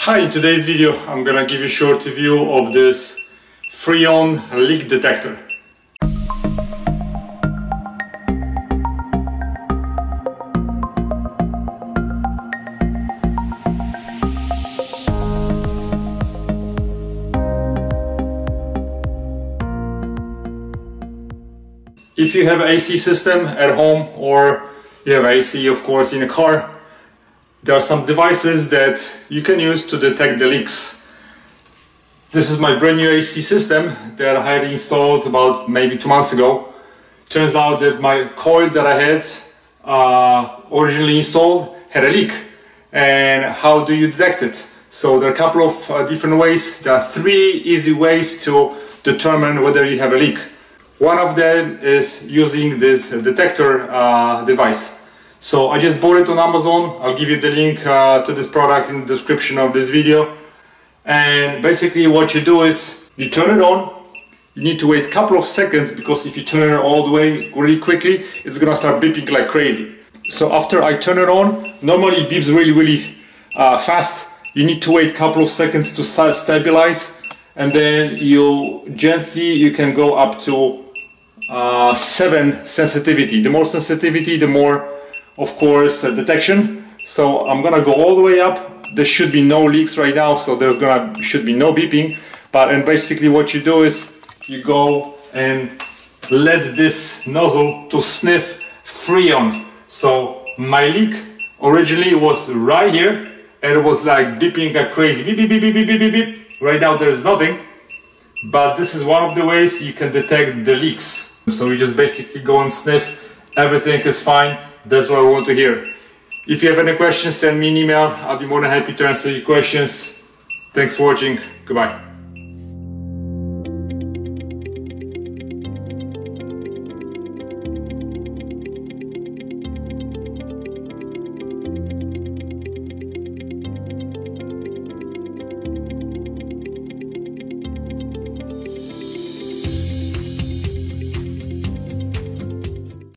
Hi, in today's video I'm gonna give you a short review of this Freon leak detector. If you have an AC system at home or you have AC of course in a car, there are some devices that you can use to detect the leaks. This is my brand new AC system that I had installed about maybe 2 months ago. Turns out that my coil that I had originally installed had a leak. And how do you detect it? So there are a couple of different ways. There are 3 easy ways to determine whether you have a leak. One of them is using this detector device. So I just bought it on Amazon. I'll give you the link to this product in the description of this video. And basically what you do is you turn it on. You need to wait a couple of seconds because if you turn it all the way really quickly, it's gonna start beeping like crazy. So after I turn it on, normally it beeps really fast. You need to wait a couple of seconds to stabilize, and then you can go up to 7 sensitivity. The more sensitivity, the more of course detection. So I'm gonna go all the way up. There should be no leaks right now, so should be no beeping. And basically what you do is you go and let this nozzle to sniff Freon. So my leak originally was right here and it was like beeping like crazy, beep beep beep beep beep beep beep. Right now there's nothing, but this is one of the ways you can detect the leaks. So you just basically go and sniff, everything is fine. That's what I want to hear. If you have any questions, send me an email. I'll be more than happy to answer your questions. Thanks for watching. Goodbye.